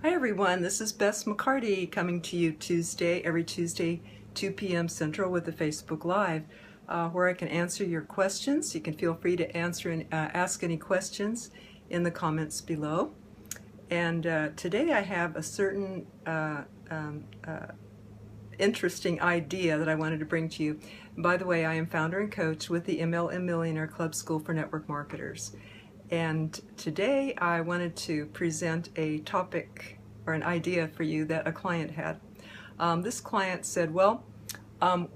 Hi everyone, this is Bess McCarty coming to you every Tuesday, 2 p.m. Central with the Facebook Live, where I can answer your questions. You can feel free to answer and ask any questions in the comments below. And today I have a certain interesting idea that I wanted to bring to you. And by the way, I am founder and coach with the MLM Millionaire Club School for Network Marketers. And today I wanted to present a topic or an idea for you that a client had. This client said, well,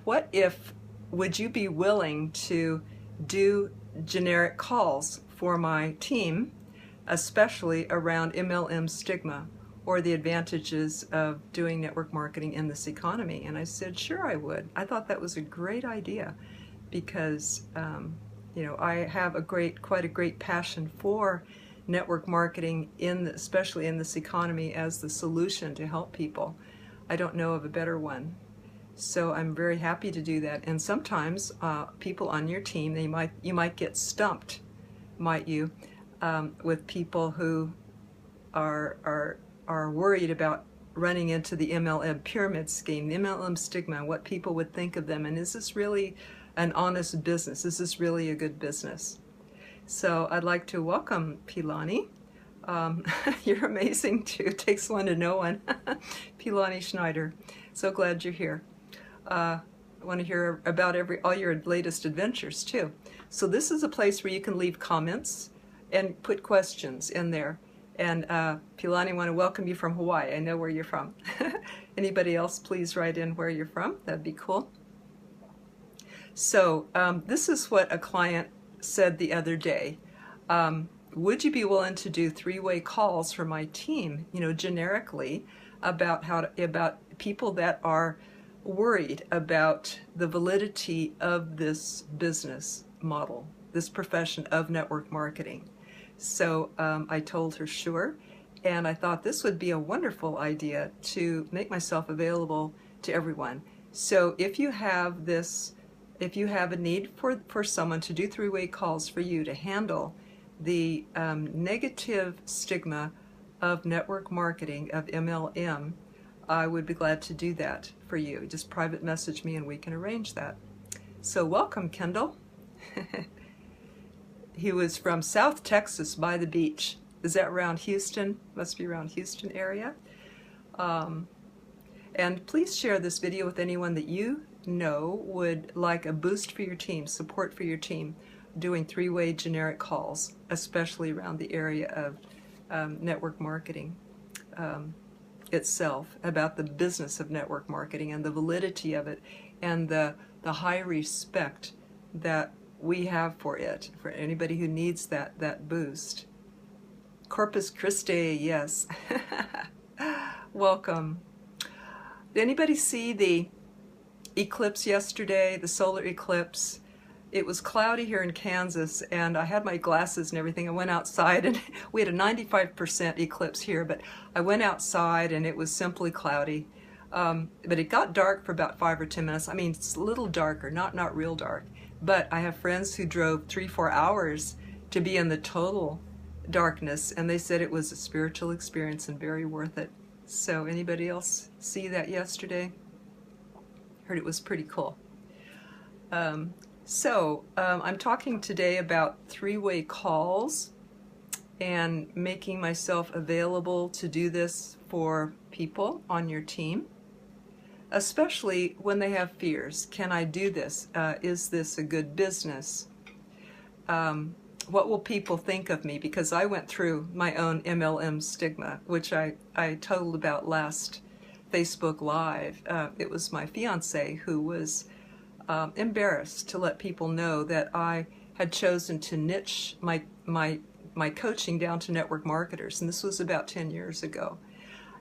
what if, would you be willing to do generic calls for my team, especially around MLM stigma or the advantages of doing network marketing in this economy? And I said, sure, I would. I thought that was a great idea because you know, I have quite a great passion for network marketing, especially in this economy, as the solution to help people. I don't know of a better one. So I'm very happy to do that. And sometimes people on your team, you might get stumped, might you, with people who are worried about running into the MLM pyramid scheme, the MLM stigma, and what people would think of them. And is this really an honest business? Is this really a good business? So I'd like to welcome Pilani. You're amazing too. It takes one to know one. Pilani Schneider. So glad you're here. I want to hear about all your latest adventures too. So this is a place where you can leave comments and put questions in there. And Pilani, I want to welcome you from Hawaii. I know where you're from. Anybody else, please write in where you're from. That'd be cool. So this is what a client said the other day. Would you be willing to do three-way calls for my team, you know, generically about about people that are worried about the validity of this business model, this profession of network marketing? So I told her sure, and I thought this would be a wonderful idea to make myself available to everyone. So if you have a need for someone to do three-way calls for you to handle the negative stigma of network marketing, of MLM, I would be glad to do that for you. Just private message me and we can arrange that. So welcome, Kendall. He was from South Texas by the beach. Is that around Houston? Must be around Houston area. And please share this video with anyone that you know would like a boost for your team, support for your team, doing three-way generic calls, especially around the area of network marketing itself, about the business of network marketing and the validity of it and the high respect that we have for it, for anybody who needs that boost. Corpus Christi, yes. Welcome. Did anybody see the eclipse yesterday, the solar eclipse? It was cloudy here in Kansas, and I had my glasses and everything. I went outside, and we had a 95% eclipse here, but I went outside, and it was simply cloudy. But it got dark for about 5 or 10 minutes. I mean, it's a little darker, not real dark. But I have friends who drove 3-4 hours to be in the total darkness, and they said it was a spiritual experience and very worth it. So anybody else see that yesterday? Heard it was pretty cool. I'm talking today about three-way calls and making myself available to do this for people on your team, especially when they have fears. Can I do this? Is this a good business? What will people think of me? Because I went through my own MLM stigma, which I told about last Facebook Live. It was my fiance who was embarrassed to let people know that I had chosen to niche my coaching down to network marketers, and this was about 10 years ago.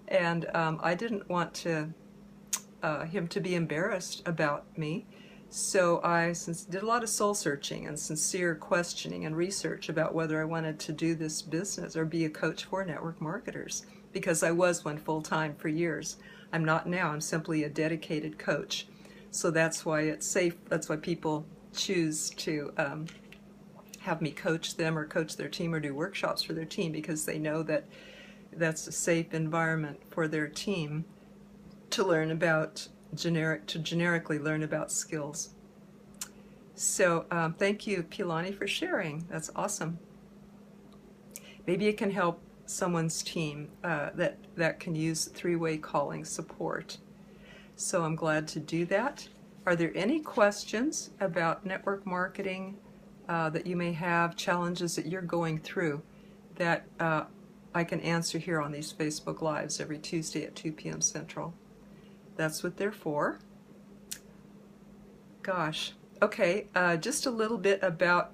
And I didn't want him to be embarrassed about me, so I did a lot of soul searching and sincere questioning and research about whether I wanted to do this business or be a coach for network marketers, because I was one full-time for years. I'm not now. I'm simply a dedicated coach. So that's why it's safe. That's why people choose to have me coach them or coach their team or do workshops for their team, because they know that that's a safe environment for their team to learn about generically learn about skills. So thank you, Pilani, for sharing. That's awesome. Maybe it can help someone's team that can use three-way calling support. So I'm glad to do that. Are there any questions about network marketing that you may have, challenges that you're going through that I can answer here on these Facebook Lives every Tuesday at 2 p.m. Central? That's what they're for. Gosh. Okay, just a little bit about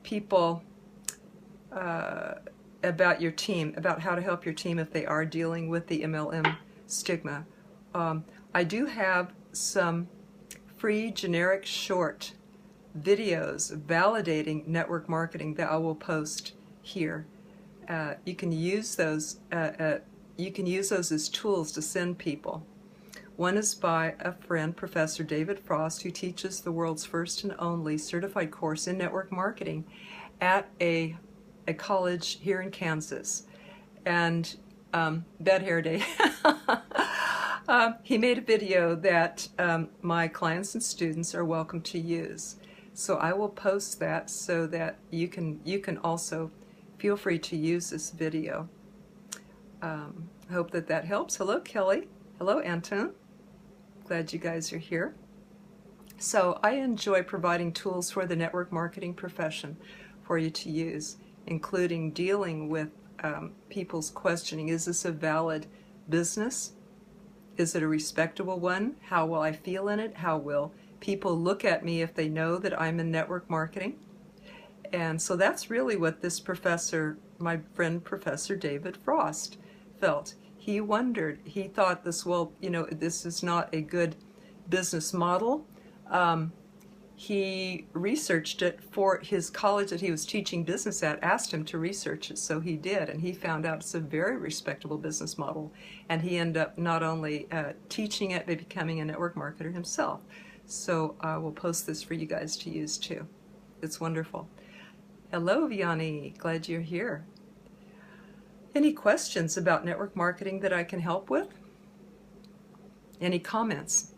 people, about your team, about how to help your team if they are dealing with the MLM stigma. I do have some free generic short videos validating network marketing that I will post here. You can use those. You can use those as tools to send people. One is by a friend, Professor David Frost, who teaches the world's first and only certified course in network marketing at a college here in Kansas. And Bad Hair Day. He made a video that my clients and students are welcome to use. So I will post that so that you can also feel free to use this video. I hope that helps. Hello, Kelly. Hello, Anton. Glad you guys are here. So I enjoy providing tools for the network marketing profession for you to use, including dealing with people's questioning. Is this a valid business? Is it a respectable one? How will I feel in it? How will people look at me if they know that I'm in network marketing? And so that's really what this professor, my friend Professor David Frost, felt. He wondered, he thought this, well, you know, this is not a good business model. He researched it for his college that he was teaching business at, asked him to research it, so he did, and he found out it's a very respectable business model, and he ended up not only teaching it, but becoming a network marketer himself. So I will post this for you guys to use too. It's wonderful. Hello, Vianney, glad you're here. Any questions about network marketing that I can help with? Any comments?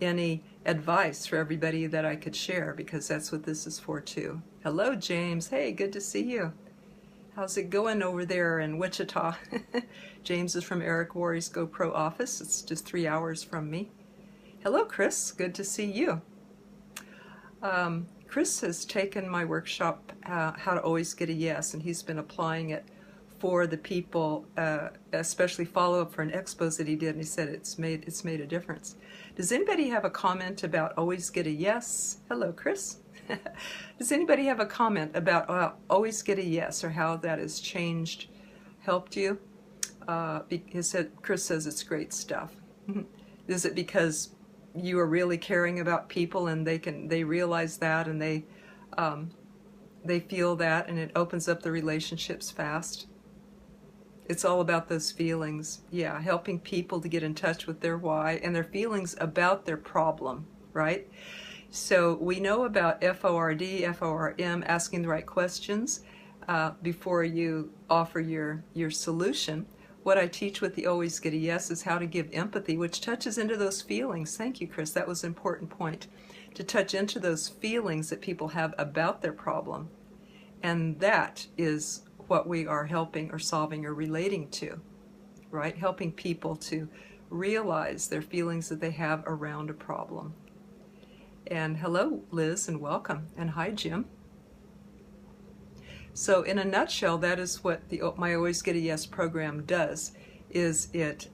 Any advice for everybody that I could share, because that's what this is for too. Hello, James. Hey, good to see you. How's it going over there in Wichita? James is from Eric Worre's GoPro office. It's just 3 hours from me. Hello, Chris. Good to see you. Chris has taken my workshop, How to Always Get a Yes, and he's been applying it for the people, especially follow-up for an expose that he did, and he said it's made a difference. Does anybody have a comment about always get a yes? Hello, Chris. Does anybody have a comment about always get a yes, or how that has changed, helped you? Chris says it's great stuff. Is it because you are really caring about people and they realize that, and they feel that, and it opens up the relationships fast? It's all about those feelings. Yeah, helping people to get in touch with their why and their feelings about their problem, right? So we know about FORD, FORM, asking the right questions before you offer your solution. What I teach with the Always Get a Yes is how to give empathy, which touches into those feelings. Thank you, Chris. That was an important point. To touch into those feelings that people have about their problem. And that is what we are helping or solving or relating to, right? Helping people to realize their feelings that they have around a problem. And hello, Liz, and welcome. And hi, Jim. So in a nutshell, that is what my Always Get a Yes program does, is it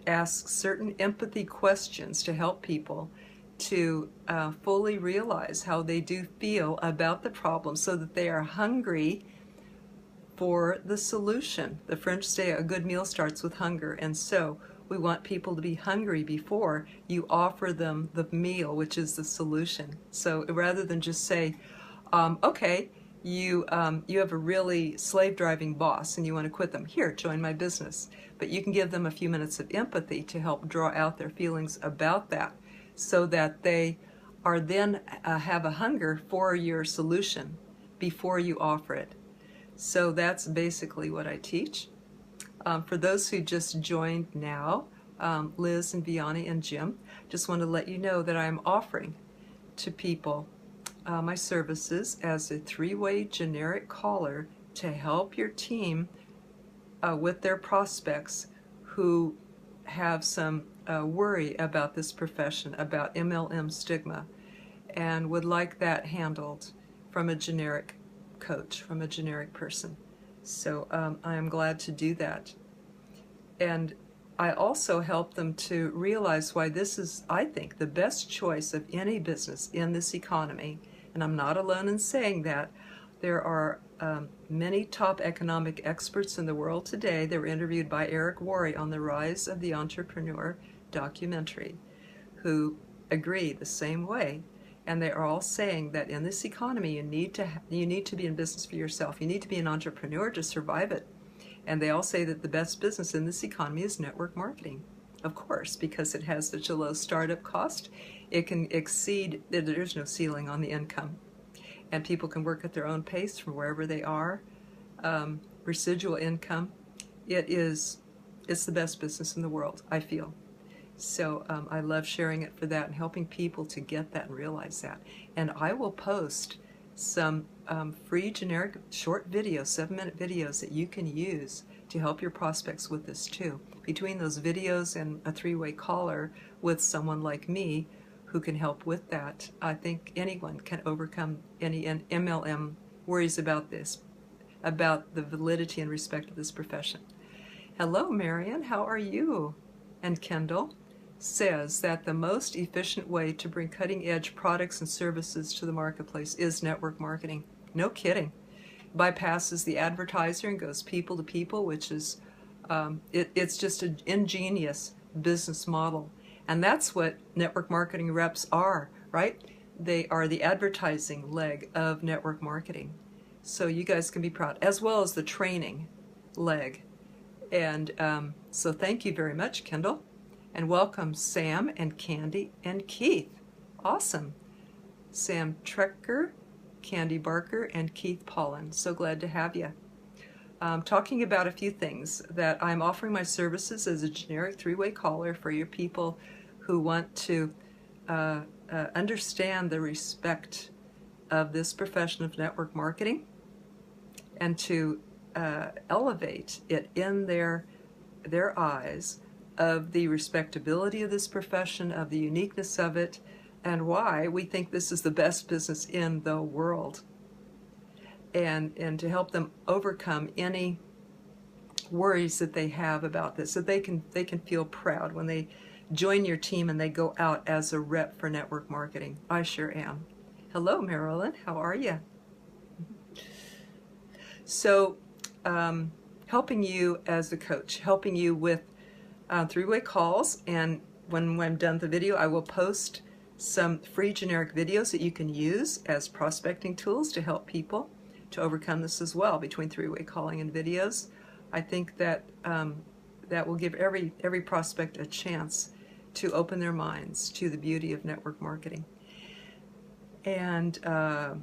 asks certain empathy questions to help people to fully realize how they do feel about the problem, so that they are hungry for the solution. The French say a good meal starts with hunger, and so we want people to be hungry before you offer them the meal, which is the solution. So rather than just say, okay, you have a really slave-driving boss and you want to quit them, here, join my business. But you can give them a few minutes of empathy to help draw out their feelings about that, so that they are then have a hunger for your solution before you offer it. So that's basically what I teach. For those who just joined now, Liz and Vianney and Jim, just want to let you know that I'm offering to people my services as a three-way generic caller to help your team with their prospects who have some worry about this profession, about MLM stigma, and would like that handled from a generic coach, from a generic person. So I am glad to do that. And I also help them to realize why this is, I think, the best choice of any business in this economy. And I'm not alone in saying that. There are many top economic experts in the world today. They were interviewed by Eric Worre on the Rise of the Entrepreneur documentary, who agree the same way. And they are all saying that in this economy, you need to be in business for yourself. You need to be an entrepreneur to survive it. And they all say that the best business in this economy is network marketing, of course, because it has such a low startup cost. It can exceed, there's no ceiling on the income. And people can work at their own pace from wherever they are. Residual income, it's the best business in the world, I feel. So I love sharing it for that and helping people to get that and realize that. And I will post some free generic short videos, 7-minute videos that you can use to help your prospects with this too. Between those videos and a three-way caller with someone like me who can help with that, I think anyone can overcome any MLM worries about this, about the validity and respect of this profession. Hello, Marion, how are you? And Kendall says that the most efficient way to bring cutting-edge products and services to the marketplace is network marketing. No kidding. Bypasses the advertiser and goes people to people, which is, it's just an ingenious business model. And that's what network marketing reps are, right? They are the advertising leg of network marketing. So you guys can be proud, as well as the training leg. And so thank you very much, Kendall. And welcome Sam and Candy and Keith. Awesome. Sam Trecker, Candy Barker, and Keith Pollan. So glad to have you. Talking about a few things that I'm offering my services as a generic three-way caller for your people who want to understand the respect of this profession of network marketing and to elevate it in their eyes of the respectability of this profession, of the uniqueness of it, and why we think this is the best business in the world. And to help them overcome any worries that they have about this, so they can feel proud when they join your team and they go out as a rep for network marketing. I sure am. Hello, Marilyn. How are you? So, helping you as a coach, helping you with three-way calls, and when I'm done with the video, I will post some free generic videos that you can use as prospecting tools to help people to overcome this as well. Between three-way calling and videos, I think that that will give every prospect a chance to open their minds to the beauty of network marketing. And I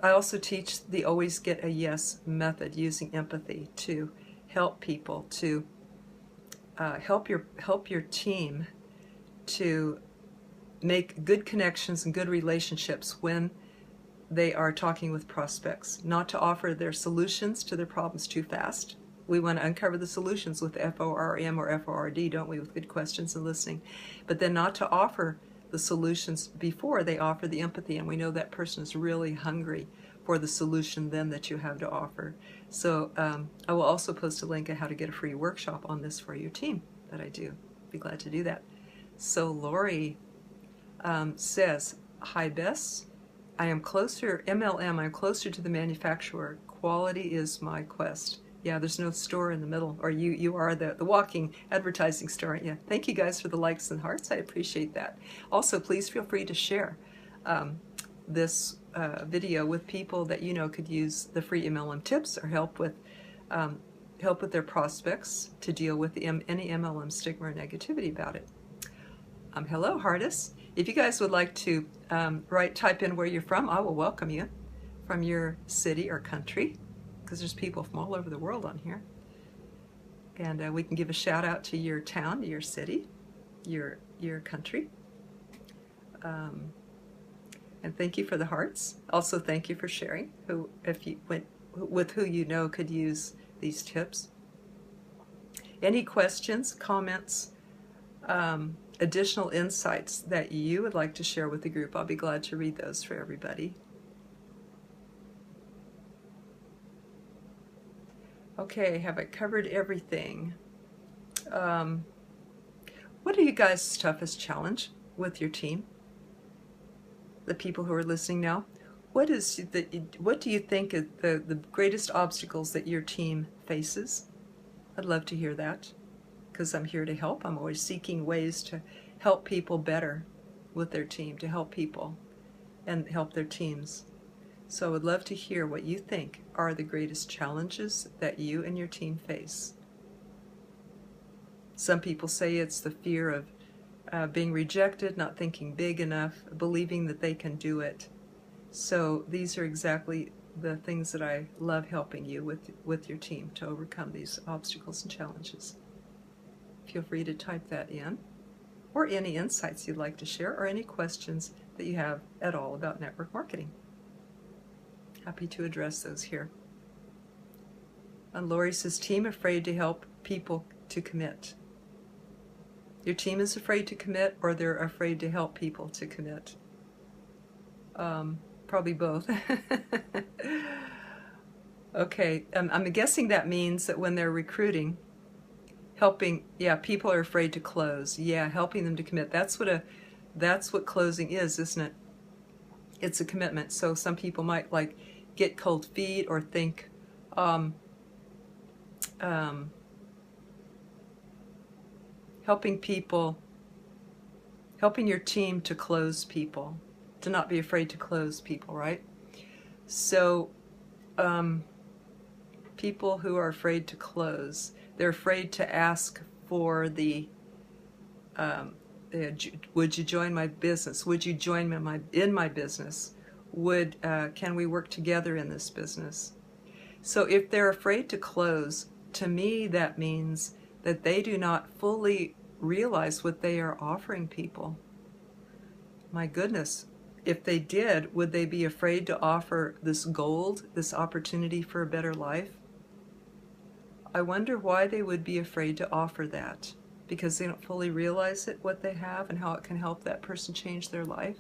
also teach the always get a yes method using empathy to help people to help your team to make good connections and good relationships when they are talking with prospects, not to offer their solutions to their problems too fast. We want to uncover the solutions with FORM or FORD, don't we, with good questions and listening, but then not to offer the solutions before they offer the empathy, and we know that person is really hungry for the solution then that you have to offer. So I will also post a link on how to get a free workshop on this for your team that I do. Be glad to do that. So Lori says, hi Bess, I'm closer to the manufacturer. Quality is my quest. Yeah, there's no store in the middle, or you are the walking advertising store, aren't you? Thank you guys for the likes and hearts. I appreciate that. Also, please feel free to share this video with people that you know could use the free MLM tips or help with their prospects to deal with any MLM stigma or negativity about it. Hello, Hardis. If you guys would like to type in where you're from, I will welcome you from your city or country, because there's people from all over the world on here. And we can give a shout out to your town, your city, your country. And thank you for the hearts. Also, thank you for sharing. If you went with who you know could use these tips. Any questions, comments, additional insights that you would like to share with the group? I'll be glad to read those for everybody. Okay, have I covered everything? What are you guys' toughest challenge with your team? The people who are listening now, what do you think is the greatest obstacles that your team faces? I'd love to hear that, because I'm here to help. I'm always seeking ways to help people better with their team, to help people and help their teams. So I would love to hear what you think are the greatest challenges that you and your team face. Some people say it's the fear of being rejected, not thinking big enough, believing that they can do it. So these are exactly the things that I love helping you with your team to overcome these obstacles and challenges. Feel free to type that in, or any insights you'd like to share, or any questions that you have at all about network marketing. Happy to address those here. And Lori says, team afraid to help people to commit. Your team is afraid to commit, or they're afraid to help people to commit? Probably both. Okay, I'm guessing that means that when they're recruiting, people are afraid to close. Yeah, helping them to commit. That's what closing is, isn't it? It's a commitment. So some people might like get cold feet or think, helping your team to close people, to not be afraid to close people, right? So people who are afraid to close, they're afraid to ask for would you join my business? Would you join me in my business? Can we work together in this business? So if they're afraid to close, to me that means that they do not fully realize what they are offering people. My goodness, if they did, would they be afraid to offer this gold, this opportunity for a better life? I wonder why they would be afraid to offer that. Because they don't fully realize what they have and how it can help that person change their life.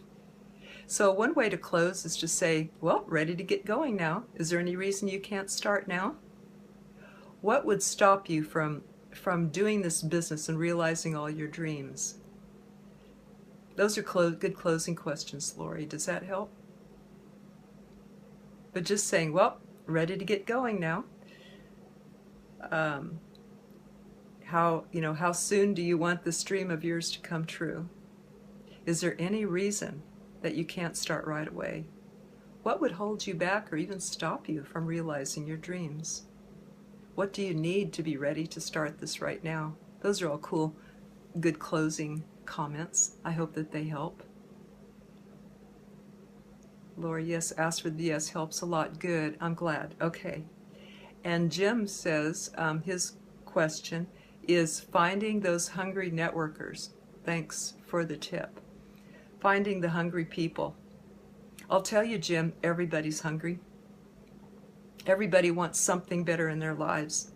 So one way to close is to say, well, ready to get going now. Is there any reason you can't start now? What would stop you from doing this business and realizing all your dreams? Those are good closing questions, Lori. Does that help? But just saying, well, ready to get going now. How soon do you want this dream of yours to come true? Is there any reason that you can't start right away? What would hold you back or even stop you from realizing your dreams? What do you need to be ready to start this right now? Those are all cool, good closing comments. I hope that they help. Laura, yes, ask for the yes helps a lot. Good, I'm glad. Okay. And Jim says his question is finding those hungry networkers. Thanks for the tip. Finding the hungry people. I'll tell you, Jim, everybody's hungry. Everybody wants something better in their lives.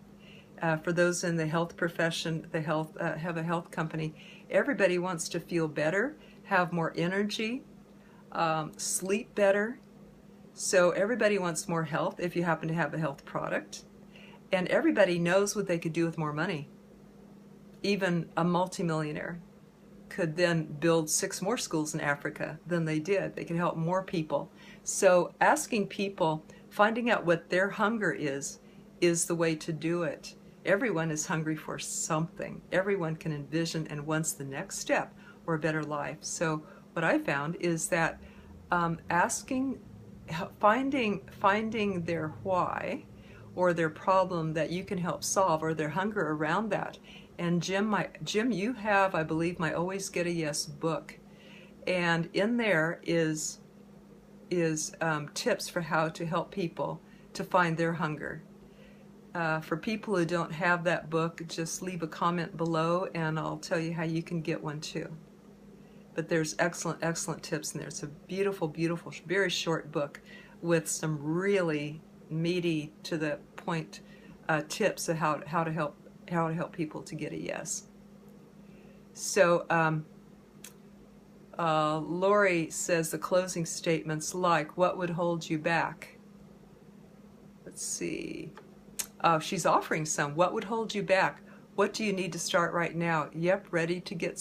For those in the health profession, have a health company, everybody wants to feel better, have more energy, sleep better. So everybody wants more health if you happen to have a health product. And everybody knows what they could do with more money. Even a multimillionaire could then build 6 more schools in Africa than they did. They could help more people. So asking people, finding out what their hunger is the way to do it. Everyone is hungry for something. Everyone can envision and wants the next step or a better life. So what I found is that finding their why or their problem that you can help solve or their hunger around that. And Jim, you have, I believe, my Always Get a Yes book. And in there is tips for how to help people to find their hunger. For people who don't have that book, just leave a comment below and I'll tell you how you can get one too. But there's excellent, excellent tips in there. It's a beautiful, beautiful, very short book with some really meaty, to the point tips of how to help people to get a yes. So Lori says the closing statements like, what would hold you back? Let's see. She's offering some. What would hold you back? What do you need to start right now? Yep, ready to get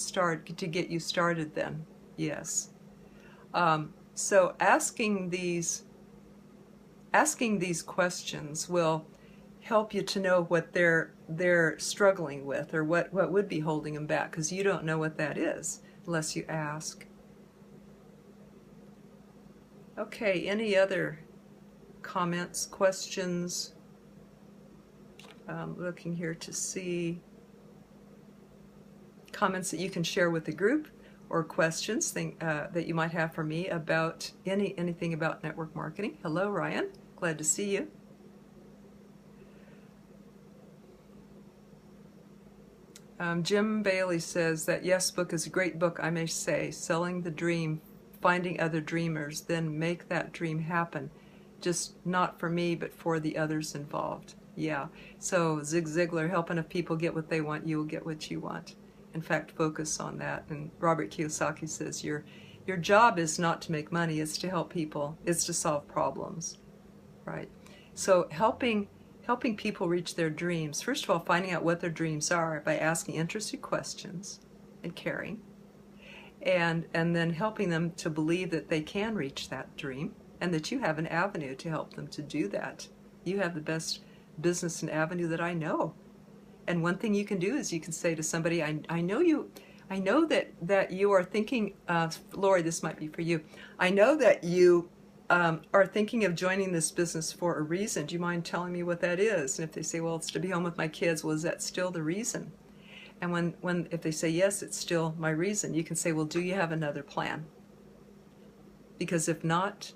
you started then. Yes. So asking these questions will help you to know what they're struggling with, or what would be holding them back, because you don't know what that is unless you ask. Okay, any other comments, questions? Looking here to see comments that you can share with the group, or questions that you might have for me about anything about network marketing. Hello, Ryan. Glad to see you. Jim Bailey says that Yes book is a great book, I may say. Selling the dream, finding other dreamers, then make that dream happen. Just not for me, but for the others involved. Yeah. So Zig Ziglar, help enough people get what they want, you will get what you want. In fact, focus on that. And Robert Kiyosaki says your job is not to make money, it's to help people, it's to solve problems. Right? So helping people reach their dreams, first of all, finding out what their dreams are by asking interested questions and caring, and then helping them to believe that they can reach that dream and that you have an avenue to help them to do that. You have the best business and avenue that I know. And one thing you can do is you can say to somebody, I know that you are thinking, Lori, this might be for you. I know that you are thinking of joining this business for a reason. Do you mind telling me what that is? And if they say, well, it's to be home with my kids, well, is that still the reason? And if they say, yes, it's still my reason, you can say, well, do you have another plan? Because if not,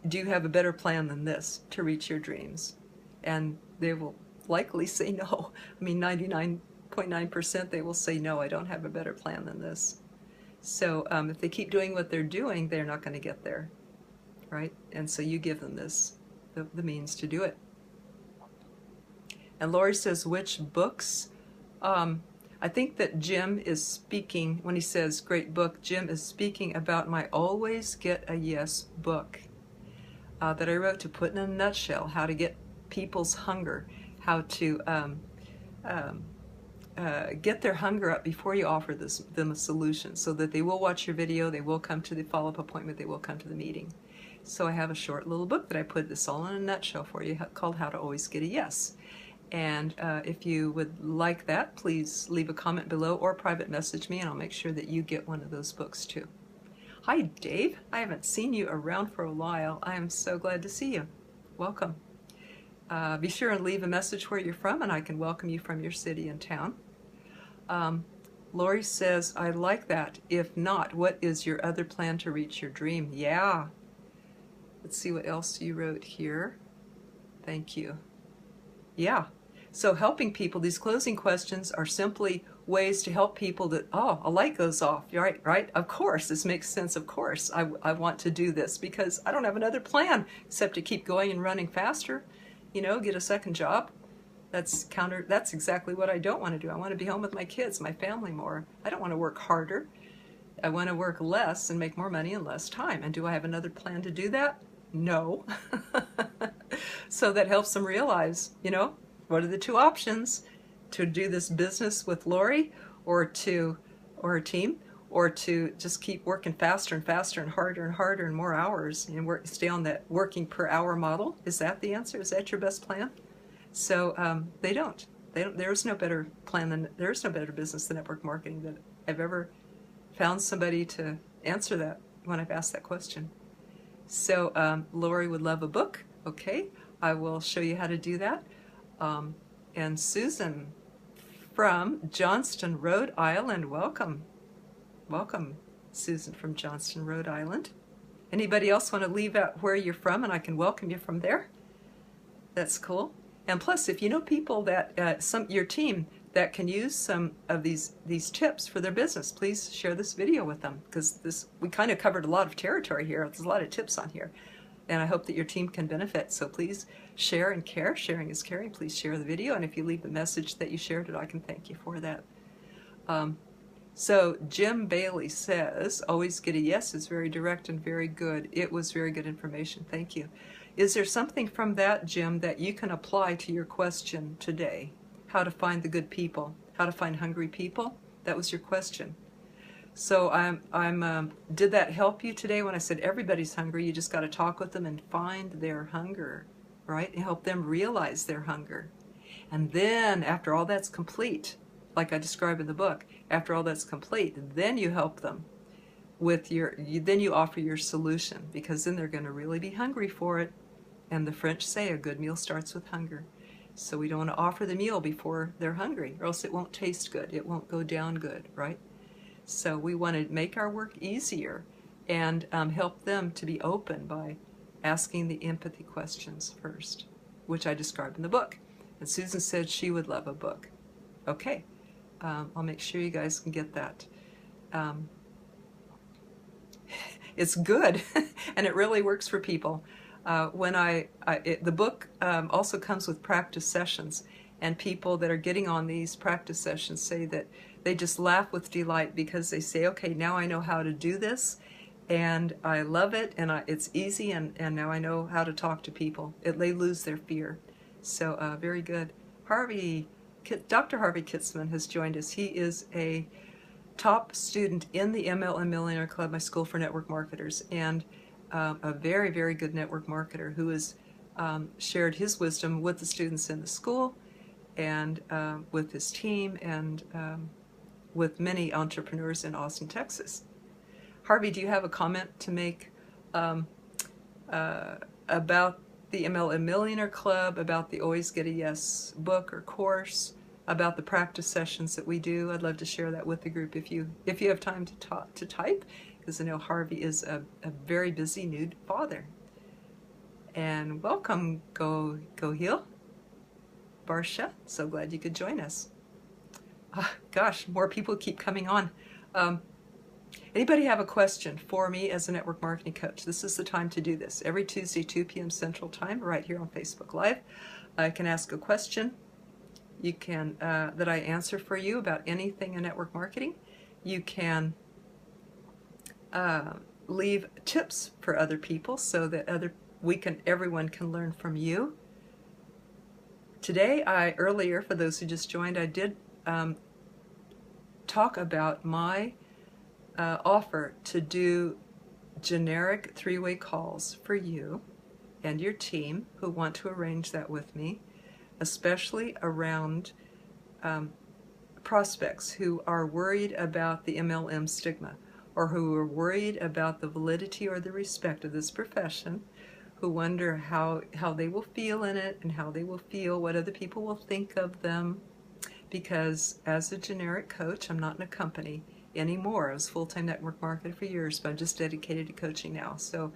do you have a better plan than this to reach your dreams? And they will likely say no. I mean, 99.9% they will say, no, I don't have a better plan than this. So if they keep doing what they're doing, they're not going to get there. Right? And so you give them the means to do it. And Lori says, which books? I think that Jim is speaking, when he says great book, Jim is speaking about my Always Get a Yes book that I wrote to put in a nutshell how to get people's hunger, how to get their hunger up before you offer them a solution, so that they will watch your video, they will come to the follow-up appointment, they will come to the meeting. So I have a short little book that I put this all in a nutshell for you called How to Always Get a Yes. And if you would like that, please leave a comment below or private message me and I'll make sure that you get one of those books too. Hi Dave, I haven't seen you around for a while. I am so glad to see you. Welcome. Be sure and leave a message where you're from and I can welcome you from your city and town. Lori says, I like that. If not, what is your other plan to reach your dream? Yeah. Let's see what else you wrote here. Thank you. Yeah. So helping people, these closing questions are simply ways to help people that, oh, a light goes off. Right? Of course, this makes sense. Of course, I want to do this because I don't have another plan except to keep going and running faster, get a second job. That's exactly what I don't want to do. I want to be home with my kids, my family more. I don't want to work harder. I want to work less and make more money in less time. And do I have another plan to do that? No. So that helps them realize, what are the two options? To do this business with Lori or a team, or to just keep working faster and faster and harder and more hours and stay on that working per hour model. Is that the answer? Is that your best plan? So they don't. There's no better plan there's no better business than network marketing that I've ever found somebody to answer that when I've asked that question. So Lori would love a book. Okay, I will show you how to do that. And Susan from Johnston, Rhode Island, welcome. Welcome, Susan from Johnston, Rhode Island. Anybody else want to leave out where you're from and I can welcome you from there? That's cool. And plus, if you know people that, your team that can use some of these tips for their business, please share this video with them, because we kind of covered a lot of territory here. There's a lot of tips on here. And I hope that your team can benefit. So please share and care. Sharing is caring. Please share the video. And if you leave the message that you shared it, I can thank you for that. So Jim Bailey says, always get a yes is very direct and very good. It was very good information. Thank you. Is there something from that, Jim, that you can apply to your question today? How to find the good people? How to find hungry people? That was your question. So did that help you today when I said everybody's hungry? You just got to talk with them and find their hunger, right? And help them realize their hunger. And then after all that's complete, like I describe in the book, after all that's complete, then you help them with then you offer your solution, because then they're going to really be hungry for it. And the French say a good meal starts with hunger. So we don't want to offer the meal before they're hungry, or else it won't taste good. It won't go down good, right? So we want to make our work easier and help them to be open by asking the empathy questions first, which I describe in the book. And Susan said she would love a book. Okay, I'll make sure you guys can get that. It's good, and it really works for people. The book also comes with practice sessions, and people that are getting on these practice sessions say that they just laugh with delight, because they say, okay, now I know how to do this, and I love it, and it's easy, and now I know how to talk to people. They lose their fear. So very good. Dr. Harvey Kitzman has joined us. He is a top student in the MLM Millionaire Club, my school for network marketers, and a very, very good network marketer who has shared his wisdom with the students in the school and with his team and with many entrepreneurs in Austin, Texas. Harvey, do you have a comment to make about the MLM Millionaire Club, about the Always Get a Yes book or course, about the practice sessions that we do? I'd love to share that with the group if you have time to type, because I know Harvey is a very busy new father. And welcome, Go Heal. Barsha, so glad you could join us. Gosh, more people keep coming on. Anybody have a question for me as a network marketing coach? This is the time to do this. Every Tuesday, 2 p.m. Central Time, right here on Facebook Live. I can ask a question. You can that I answer for you about anything in network marketing. You can leave tips for other people so that everyone can learn from you. Today, earlier, for those who just joined, I did talk about my offer to do generic three-way calls for you and your team who want to arrange that with me, especially around prospects who are worried about the MLM stigma, or who are worried about the validity or the respect of this profession, who wonder how they will feel in it and how they will feel, what other people will think of them. Because as a generic coach, I'm not in a company anymore. I was a full-time network marketer for years, but I'm just dedicated to coaching now. So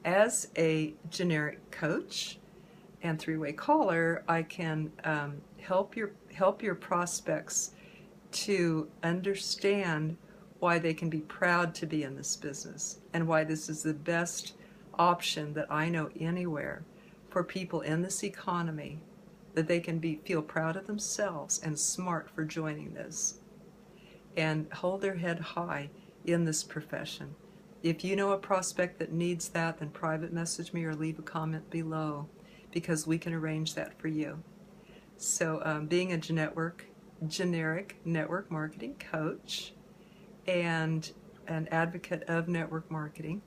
as a generic coach and three-way caller, I can help your prospects to understand why they can be proud to be in this business, and why this is the best option that I know anywhere for people in this economy, that they can feel proud of themselves and smart for joining this and hold their head high in this profession. If you know a prospect that needs that, then private message me or leave a comment below, because we can arrange that for you. So being a generic network marketing coach and an advocate of network marketing,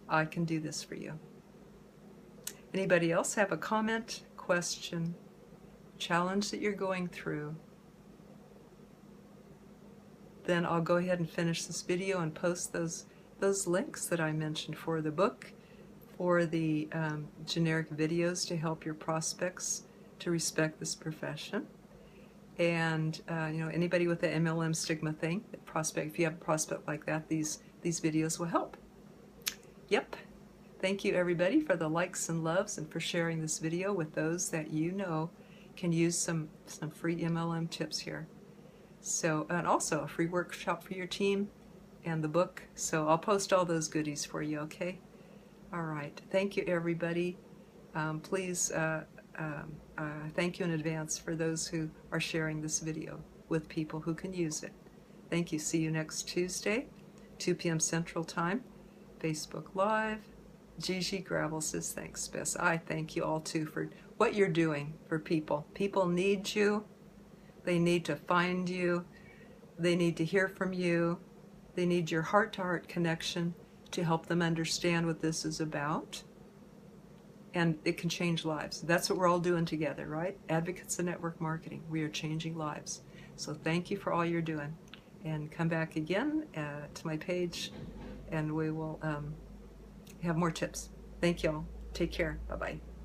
I can do this for you. Anybody else have a comment, question, challenge that you're going through? Then I'll go ahead and finish this video and post those links that I mentioned for the book, for the generic videos to help your prospects to respect this profession. And anybody with the MLM stigma thing, if you have a prospect like that, these videos will help. Yep, Thank you everybody for the likes and loves and for sharing this video with those that you know can use some free MLM tips here. So, and also a free workshop for your team and the book. So I'll post all those goodies for you, okay? All right. Thank you everybody. Please thank you in advance for those who are sharing this video with people who can use it. Thank you. See you next Tuesday, 2 p.m. Central Time, Facebook Live. Gigi Gravel says, thanks, Bess. I thank you all too for what you're doing for people. People need you. They need to find you. They need to hear from you. They need your heart-to-heart connection to help them understand what this is about. And it can change lives. That's what we're all doing together, right? Advocates of Network Marketing. We are changing lives. So thank you for all you're doing. And come back again to my page and we will have more tips. Thank y'all. Take care. Bye-bye.